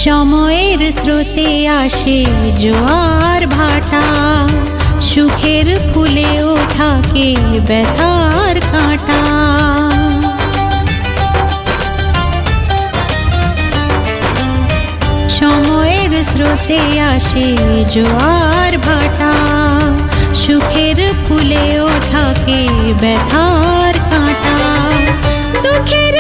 সময়ের স্রোতে আসে জোয়ার ভাটা, সুখের ফুলেও থাকে ব্যথার কাঁটা। সময়ের স্রোতে আসে জোয়ার ভাটা, সুখের ফুলেও থাকে ব্যথার কাঁটা। দুঃখের